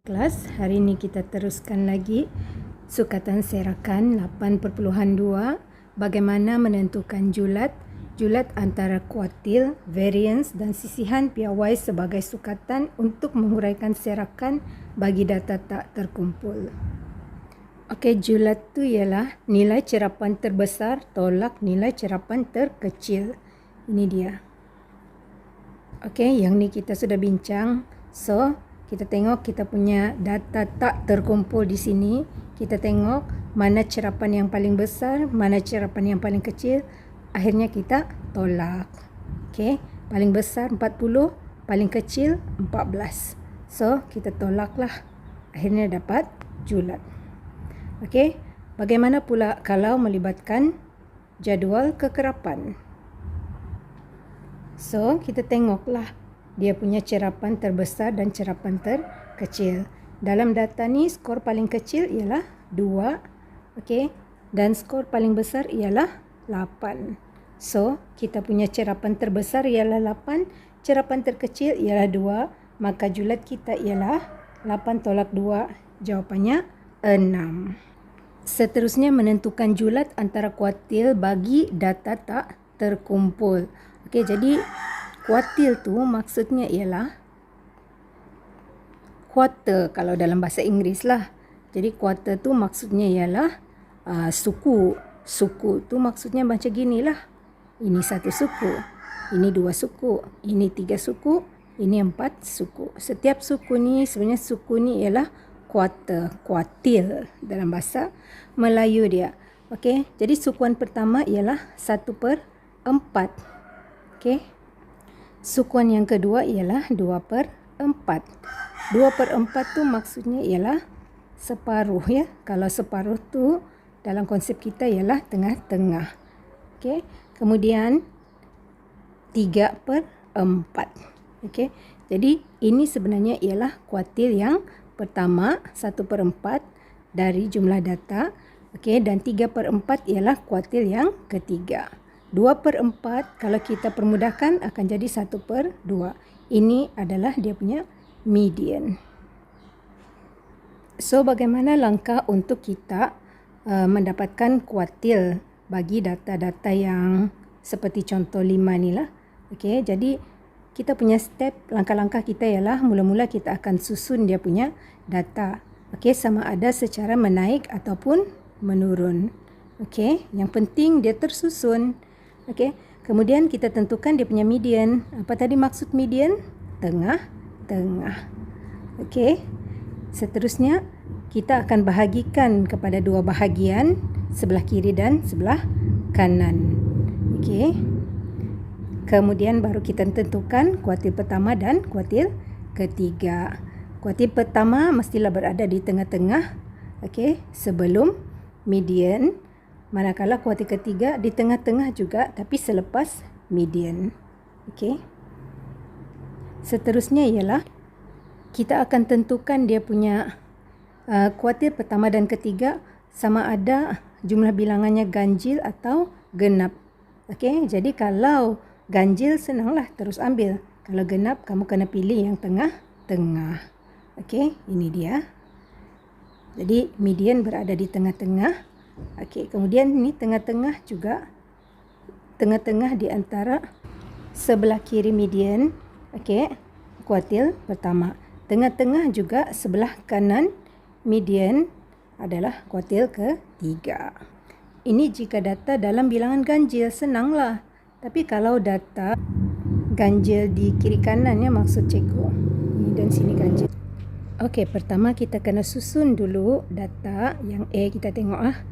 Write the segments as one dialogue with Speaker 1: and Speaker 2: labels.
Speaker 1: Kelas, hari ini kita teruskan lagi sukatan serakan 8.2. Bagaimana menentukan julat antara kuartil, variance dan sisihan piawai sebagai sukatan untuk menguraikan serakan bagi data tak terkumpul. Okey, julat tu ialah nilai cerapan terbesar tolak nilai cerapan terkecil. Ini dia. Okey, yang ni kita sudah bincang. So, kita tengok kita punya data tak terkumpul di sini. Kita tengok mana cerapan yang paling besar, mana cerapan yang paling kecil. Akhirnya kita tolak. Okey, paling besar 40, paling kecil 14. So, kita tolaklah. Akhirnya dapat julat. Okey, bagaimana pula kalau melibatkan jadual kekerapan? So, kita tengoklah dia punya cerapan terbesar dan cerapan terkecil. Dalam data ni, skor paling kecil ialah 2. Okey, dan skor paling besar ialah 8. So, kita punya cerapan terbesar ialah 8, cerapan terkecil ialah 2, maka julat kita ialah 8 tolak 2, jawapannya 6. Seterusnya menentukan julat antara kuartil bagi data tak terkumpul. Okey, jadi kuartil tu maksudnya ialah quarter kalau dalam bahasa Inggeris lah. Jadi quarter tu maksudnya ialah suku. Suku tu maksudnya macam ginilah. Ini 1 suku, ini 2 suku, ini 3 suku, ini 4 suku. Setiap suku ni sebenarnya suku ni ialah quarter, kuartil dalam bahasa Melayu dia. Okey, jadi sukuan pertama ialah 1/4. Okey. Sukuan yang kedua ialah 2/4. 2/4 tu maksudnya ialah separuh ya. Kalau separuh tu dalam konsep kita ialah tengah-tengah. Okey. Kemudian 3/4. Okey. Jadi ini sebenarnya ialah kuartil yang pertama, 1/4 dari jumlah data. Okey, dan 3/4 ialah kuartil yang ketiga. 2/4 kalau kita permudahkan akan jadi 1/2. Ini adalah dia punya median. So, bagaimana langkah untuk kita mendapatkan kuartil bagi data-data yang seperti contoh 5 ni lah. Okey, jadi kita punya step, langkah-langkah kita ialah mula-mula kita akan susun dia punya data. Okey, sama ada secara menaik ataupun menurun. Okey, yang penting dia tersusun. Okey, kemudian kita tentukan dia punya median. Apa tadi maksud median? Tengah-tengah. Okey, seterusnya kita akan bahagikan kepada dua bahagian, sebelah kiri dan sebelah kanan. Okey, kemudian baru kita tentukan kuartil pertama dan kuartil ketiga. Kuartil pertama mestilah berada di tengah-tengah. Okey, sebelum median. Manakala kuartil ketiga di tengah-tengah juga tapi selepas median. Okey. Seterusnya ialah kita akan tentukan dia punya kuartil pertama dan ketiga sama ada jumlah bilangannya ganjil atau genap. Okey, jadi kalau ganjil senanglah terus ambil. Kalau genap kamu kena pilih yang tengah-tengah. Okey, ini dia. Jadi median berada di tengah-tengah. Okey, kemudian ini tengah-tengah juga. Tengah-tengah di antara sebelah kiri median. Okey, kuartil pertama. Tengah-tengah juga sebelah kanan median adalah kuartil ketiga. Ini jika data dalam bilangan ganjil, senanglah. Tapi kalau data ganjil di kiri kanannya maksud cikgu. Ini dan sini ganjil. Okey, pertama kita kena susun dulu data yang A kita tengok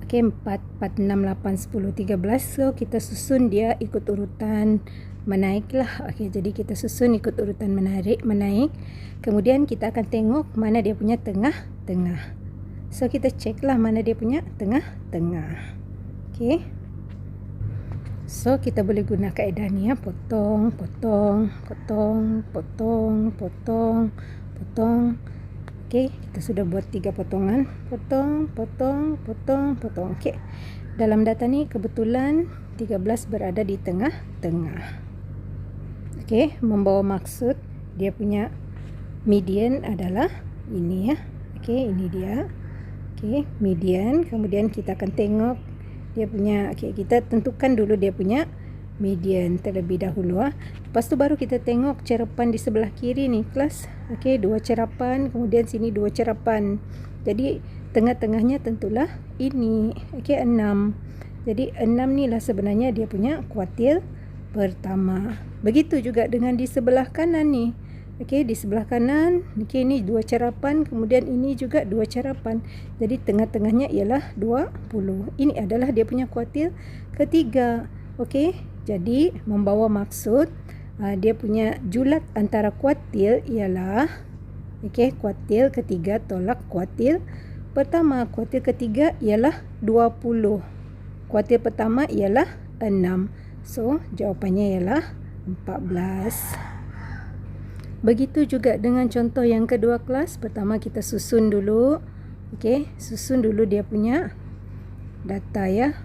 Speaker 1: Okey, 4, 6, 8, 10, 13. So, kita susun dia ikut urutan menaiklah. Okey, jadi kita susun ikut urutan menaik. Kemudian kita akan tengok mana dia punya tengah-tengah. So, kita ceklah mana dia punya tengah-tengah. Okey. So, kita boleh guna kaedah ni potong, potong, potong, potong, potong, potong. Okey, kita sudah buat 3 potongan. Potong, potong, potong, potong. Okey. Dalam data ni kebetulan 13 berada di tengah-tengah. Okey, membawa maksud dia punya median adalah ini ya. Okey, ini dia. Okey, median. Kemudian kita akan tengok dia punya, okey, kita tentukan dulu dia punya median terlebih dahulu. Lepas tu baru kita tengok cerapan di sebelah kiri ni kelas. Okey, 2 cerapan, kemudian sini 2 cerapan. Jadi tengah-tengahnya tentulah ini. Okey, 6. Jadi 6 ni lah sebenarnya dia punya kuartil pertama. Begitu juga dengan di sebelah kanan ni. Okey, di sebelah kanan, okey, ini 2 cerapan, kemudian ini juga 2 cerapan. Jadi tengah-tengahnya ialah 20. Ini adalah dia punya kuartil ketiga. Okey, jadi membawa maksud dia punya julat antara kuartil ialah, okey, kuartil ketiga tolak kuartil pertama. Kuartil ketiga ialah 20. Kuartil pertama ialah 6. So, jawapannya ialah 14. Begitu juga dengan contoh yang kedua kelas. Pertama kita susun dulu. Okey, susun dulu dia punya data ya.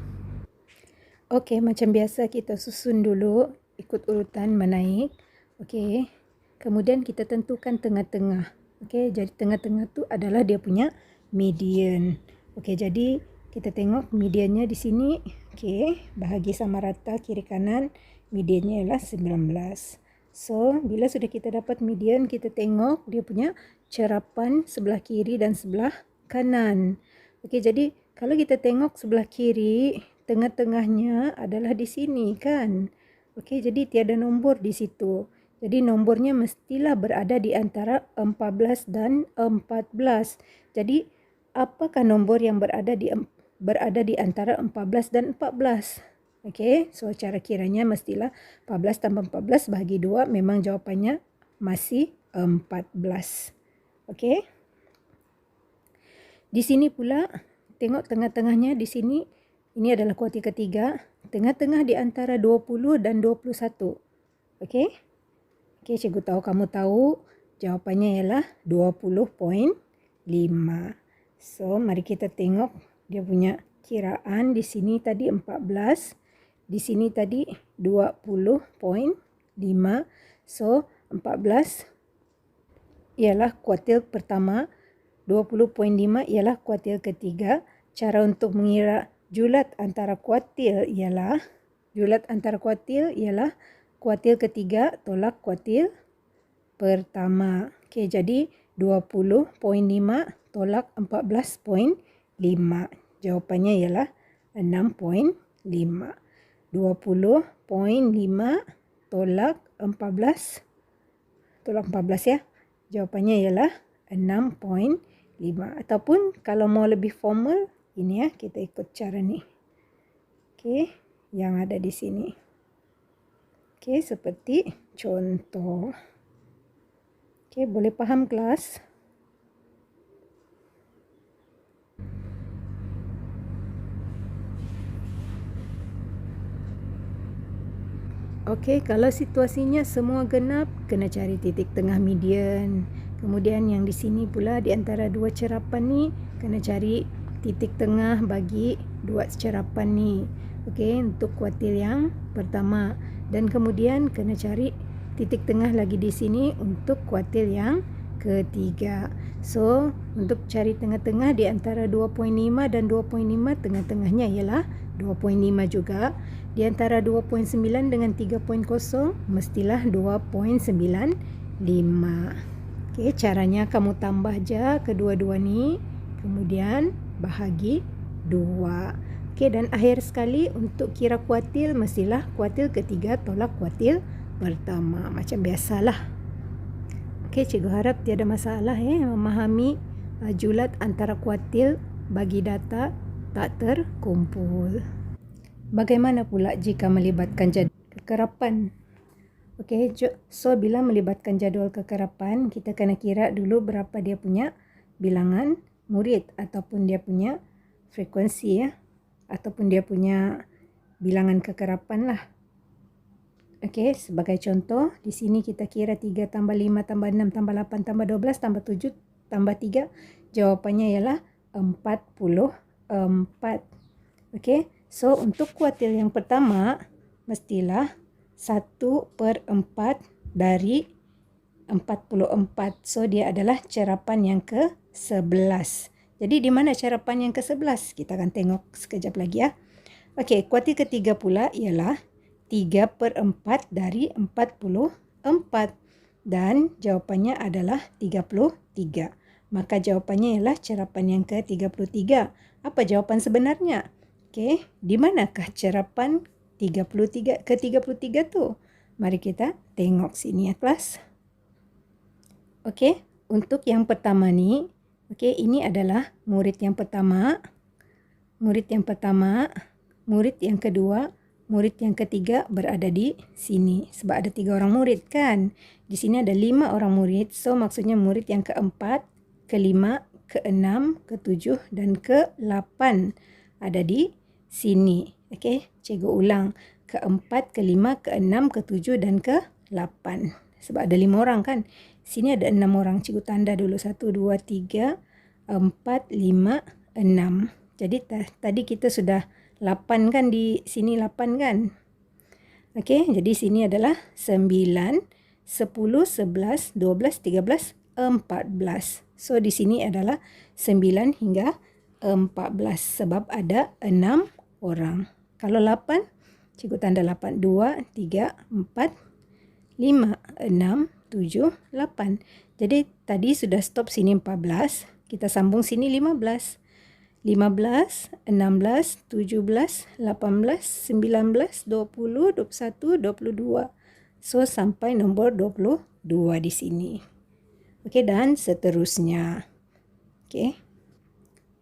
Speaker 1: Okey, macam biasa kita susun dulu ikut urutan menaik. Okey. Kemudian kita tentukan tengah-tengah. Okey, jadi tengah-tengah tu adalah dia punya median. Okey, jadi kita tengok mediannya di sini. Okey, bahagi sama rata kiri kanan. Mediannya ialah 19. So, bila sudah kita dapat median, kita tengok dia punya cerapan sebelah kiri dan sebelah kanan. Okey, jadi kalau kita tengok sebelah kiri, tengah-tengahnya adalah di sini kan. Okey, jadi tiada nombor di situ. Jadi nombornya mestilah berada di antara 14 dan 14. Jadi apakah nombor yang berada di antara 14 dan 14? Okey, so cara kiranya mestilah 14 tambah 14 bahagi 2, memang jawapannya masih 14. Okey. Di sini pula, tengok tengah-tengahnya di sini, ini adalah kuartil ketiga. Tengah-tengah di antara 20 dan 21. Okey. Okey, cikgu tahu kamu tahu jawapannya ialah 20.5. So, mari kita tengok dia punya kiraan. Di sini tadi 14. Di sini tadi 20.5. So, 14 ialah kuartil pertama. 20.5 ialah kuartil ketiga. Cara untuk mengira julat antara kuartil ialah kuartil ketiga tolak kuartil pertama. Okey, jadi 20.5 tolak 14.5. Jawapannya ialah 6.5. 20.5 tolak 14 ya. Jawapannya ialah 6.5. Ataupun kalau mau lebih formal, ini ya, kita ikut cara ni. Okey, yang ada di sini. Okey, seperti contoh. Okey, boleh faham kelas? Okey, kalau situasinya semua genap, kena cari titik tengah median. Kemudian yang di sini pula di antara dua cerapan ni, kena cari titik tengah bagi dua cerapan ni. Okey, untuk kuartil yang pertama. Dan kemudian kena cari titik tengah lagi di sini untuk kuartil yang ketiga. So, untuk cari tengah-tengah di antara 2.5 dan 2.5, tengah-tengahnya ialah 2.5 juga. Di antara 2.9 dengan 3.0, mestilah 2.95. Okey, caranya kamu tambah je kedua-dua ni, kemudian bahagi 2. Okey, dan akhir sekali untuk kira kuartil, mestilah kuartil ketiga tolak kuartil pertama. Macam biasalah. Okey, cikgu harap tiada masalah memahami julat antara kuartil bagi data tak terkumpul. Bagaimana pula jika melibatkan jadual kekerapan? Okey, so bila melibatkan jadual kekerapan, kita kena kira dulu berapa dia punya bilangan murid ataupun dia punya frekuensi ya, ataupun dia punya bilangan kekerapan lah. Okey, sebagai contoh, di sini kita kira 3 tambah 5 tambah 6 tambah 8 tambah 12 tambah 7 tambah 3. Jawapannya ialah 44. Okey, so untuk kuartil yang pertama, mestilah 1/4 dari 44. So, dia adalah cerapan yang ke-11. Jadi, di mana cerapan yang ke-11? Kita akan tengok sekejap lagi ya. Okey, kuartil ketiga pula ialah 3/4 dari 44. Dan jawapannya adalah 33. Maka jawapannya ialah cerapan yang ke-33. Apa jawapan sebenarnya? Okey, di manakah cerapan 33 ke-33 tu? Mari kita tengok sini ya kelas. Okey, untuk yang pertama ni, okey, ini adalah murid yang pertama, murid yang pertama, murid yang kedua, murid yang ketiga berada di sini. Sebab ada 3 orang murid kan. Di sini ada 5 orang murid. So, maksudnya murid yang keempat, kelima, keenam, ketujuh dan ke-8 ada di sini. Okey, cikgu ulang. Keempat, kelima, keenam, ketujuh dan ke-8. Sebab ada 5 orang kan. Sini ada 6 orang. Cikgu tanda dulu. 1, 2, 3, 4, 5, 6. Jadi tadi kita sudah 8 kan, di sini 8 kan. Okey, jadi sini adalah 9, 10, 11, 12, 13, 14. So, di sini adalah 9 hingga 14 sebab ada 6 orang. Kalau 8, cikgu tanda 8. 2, 3, 4, 5, 6, 7, 8. Jadi, tadi sudah stop sini 14. Kita sambung sini 15. 15, 16, 17, 18, 19, 20, 21, 22. So, sampai nombor 22 di sini. Okey, dan seterusnya. Okey.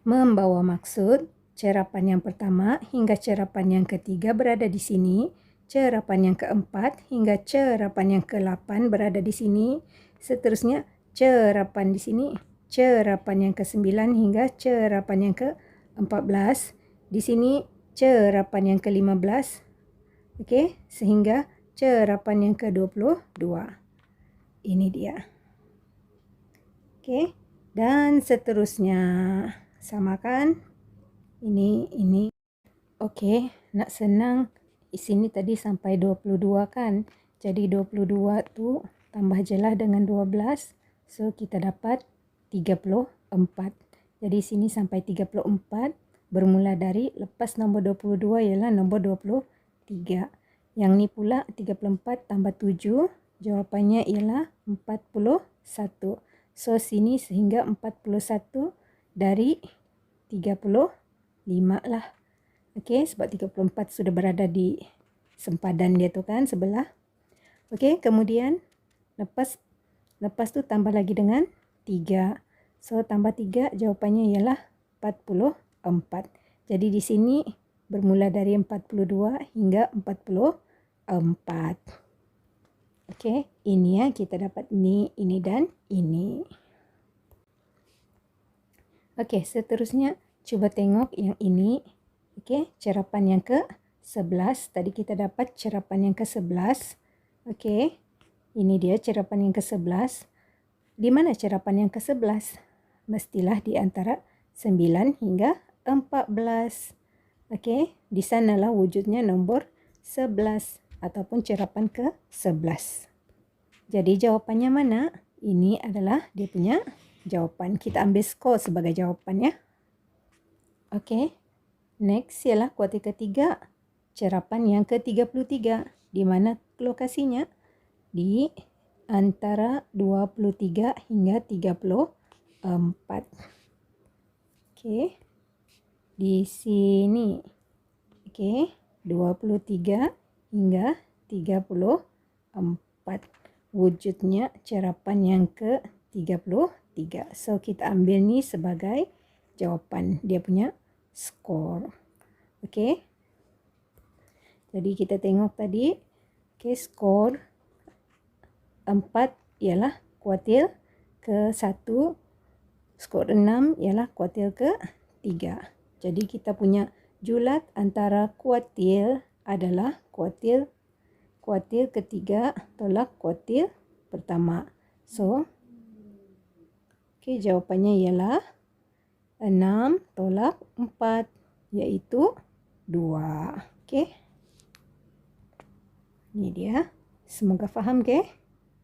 Speaker 1: Membawa maksud, cerapan yang pertama hingga cerapan yang ketiga berada di sini. Cerapan yang keempat hingga cerapan yang ke-8 berada di sini. Seterusnya, cerapan di sini. Cerapan yang ke-9 hingga cerapan yang ke-14. Di sini cerapan yang ke-15. Okey, sehingga cerapan yang ke-22. Ini dia. Okey, dan seterusnya. Samakan. Ini. Okey, nak senang. Di sini tadi sampai 22 kan. Jadi 22 tu tambah jelah dengan 12. So, kita dapat 34. Jadi sini sampai 34 bermula dari lepas nombor 22 ialah nombor 23. Yang ni pula 34 tambah 7, jawapannya ialah 41. So, sini sehingga 41 dari 35 lah. Okey, sebab 34 sudah berada di sempadan dia tu kan, sebelah. Okey, kemudian lepas tu tambah lagi dengan 3. So, tambah 3 jawapannya ialah 44. Jadi di sini bermula dari 42 hingga 44. Okey, ini ya kita dapat ini dan ini. Okey, seterusnya cuba tengok yang ini. Okey, cerapan yang ke-11. Tadi kita dapat cerapan yang ke-11. Okey, ini dia cerapan yang ke-11. Di mana cerapan yang ke-11? Mestilah di antara 9 hingga 14. Okey, di sanalah wujudnya nombor 11 ataupun cerapan ke-11. Jadi jawapannya mana? Ini adalah dia punya jawapan. Kita ambil skor sebagai jawapan ya. Okey, next ialah kuartil ketiga. Cerapan yang ke-33. Di mana lokasinya? Di antara 23 hingga 34. Okey. Di sini. Okey, 23 hingga 34. Wujudnya cerapan yang ke-33. So, kita ambil ni sebagai jawapan. Dia punya skor. Okey. Jadi, kita tengok tadi. Okey, skor 4 ialah kuartil ke-1. Skor 6 ialah kuartil ke-3. Jadi, kita punya julat antara kuartil adalah kuartil ketiga tolak kuartil pertama. So, okey, jawapannya ialah 6 tolak 4 iaitu 2. Okey. Ini dia. Semoga faham ke?